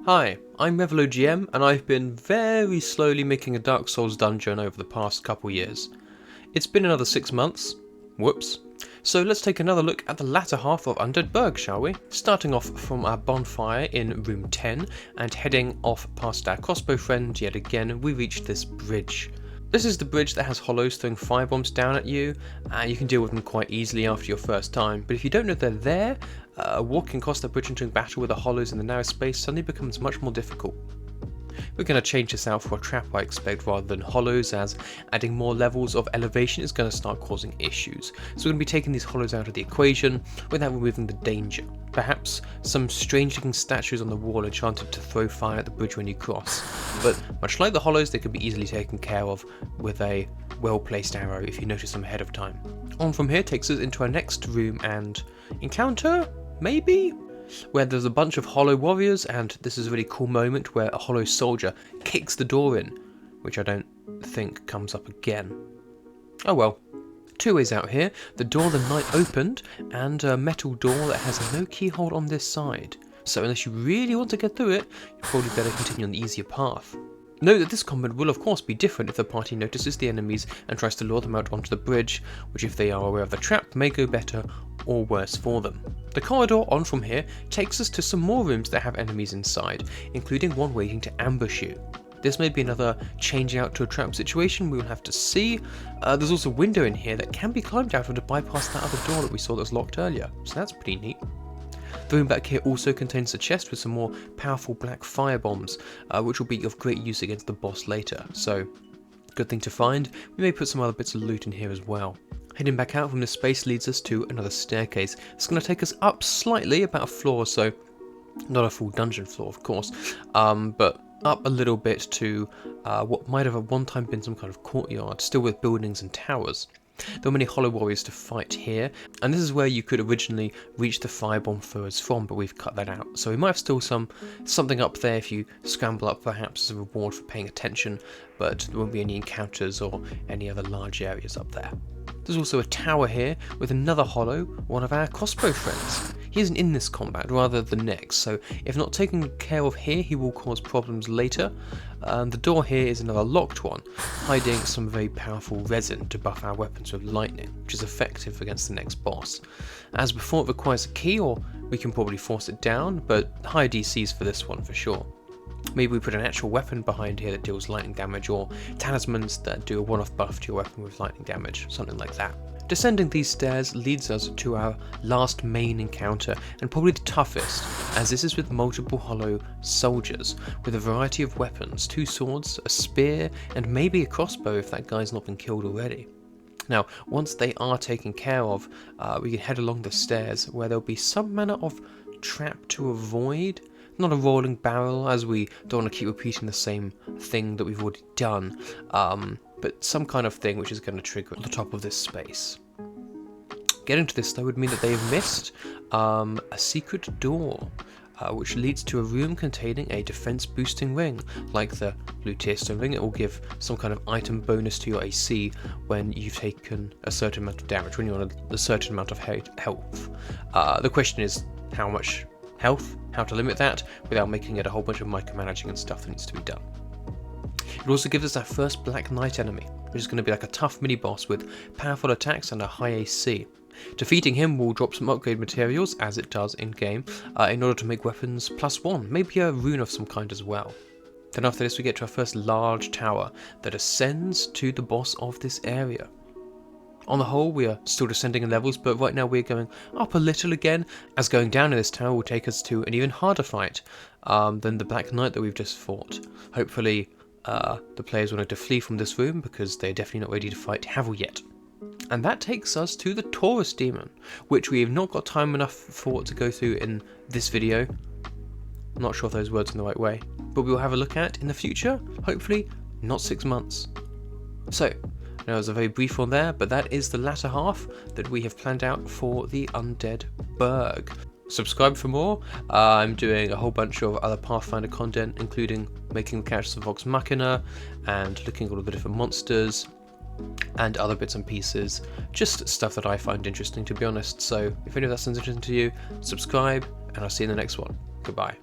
Hi, I'm ReveloGM and I've been very slowly making a Dark Souls dungeon over the past couple years. It's been another 6 months. Whoops. So let's take another look at the latter half of Undead Burg, shall we? Starting off from our bonfire in room 10 and heading off past our crossbow friend yet again, we reach this bridge. This is the bridge that has hollows throwing firebombs down at you, and you can deal with them quite easily after your first time, but if you don't know they're there, walking across the bridge and doing battle with the hollows in the narrow space suddenly becomes much more difficult. We're going to change this out for a trap, I expect, rather than hollows, as adding more levels of elevation is going to start causing issues. So we're going to be taking these hollows out of the equation without removing the danger. Perhaps some strange looking statues on the wall enchanted to throw fire at the bridge when you cross, but much like the hollows, they can be easily taken care of with a well placed arrow if you notice them ahead of time. On from here takes us into our next room and encounter, maybe? Where there's a bunch of hollow warriors, and this is a really cool moment where a hollow soldier kicks the door in, which I don't think comes up again. Oh well. Two ways out here, the door the knight opened, and a metal door that has no keyhole on this side. So unless you really want to get through it, you probably better continue on the easier path. Note that this combat will of course be different if the party notices the enemies and tries to lure them out onto the bridge, which if they are aware of the trap may go better or worse for them. The corridor on from here takes us to some more rooms that have enemies inside, including one waiting to ambush you. This may be another changing out to a trap situation, we will have to see. There's also a window in here that can be climbed out of to bypass that other door that we saw that was locked earlier, so that's pretty neat. The room back here also contains a chest with some more powerful black fire bombs, which will be of great use against the boss later, so good thing to find. We may put some other bits of loot in here as well. Heading back out from this space leads us to another staircase. It's going to take us up slightly, about a floor or so, not a full dungeon floor of course, but up a little bit to what might have at one time been some kind of courtyard, still with buildings and towers. There are many hollow warriors to fight here, and this is where you could originally reach the firebomb throwers from, but we've cut that out. So we might have still something up there if you scramble up, perhaps as a reward for paying attention, but there won't be any encounters or any other large areas up there. There's also a tower here with another hollow, one of our crossbow friends. He isn't in this combat, rather the next, so if not taken care of here, he will cause problems later. The door here is another locked one, hiding some very powerful resin to buff our weapons with lightning, which is effective against the next boss. As before, it requires a key, or we can probably force it down, but high DCs for this one for sure. Maybe we put an actual weapon behind here that deals lightning damage, or talismans that do a one-off buff to your weapon with lightning damage, something like that. Descending these stairs leads us to our last main encounter, and probably the toughest, as this is with multiple hollow soldiers, with a variety of weapons, 2 swords, a spear, and maybe a crossbow if that guy's not been killed already. Now, once they are taken care of, we can head along the stairs, where there'll be some manner of trap to avoid. Not a rolling barrel, as we don't want to keep repeating the same thing that we've already done, but some kind of thing which is going to trigger at the top of this space. Getting to this though would mean that they have missed a secret door, which leads to a room containing a defense boosting ring. Like the blue tearstone ring, it will give some kind of item bonus to your AC when you've taken a certain amount of damage, when you're on a certain amount of health. The question is how much health, how to limit that without making it a whole bunch of micromanaging and stuff that needs to be done. It also gives us our first Black Knight enemy, which is going to be like a tough mini boss with powerful attacks and a high AC. Defeating him will drop some upgrade materials, as it does in game, in order to make weapons +1, maybe a rune of some kind as well. Then after this we get to our first large tower that ascends to the boss of this area. On the whole, we are still descending in levels, but right now we're going up a little again, as going down in this tower will take us to an even harder fight than the Black Knight that we've just fought. Hopefully, the players wanted to flee from this room, because they're definitely not ready to fight Havel yet. And that takes us to the Taurus Demon, which we have not got time enough for to go through in this video. I'm not sure if those words are in the right way, but we will have a look at in the future, hopefully not 6 months. So, now there's a very brief one there, but that is the latter half that we have planned out for the Undead Burg. Subscribe for more. I'm doing a whole bunch of other Pathfinder content, including making the characters of Vox Machina and looking at all the different monsters and other bits and pieces, just stuff that I find interesting, to be honest. So if any of that sounds interesting to you, subscribe, and I'll see you in the next one. Goodbye.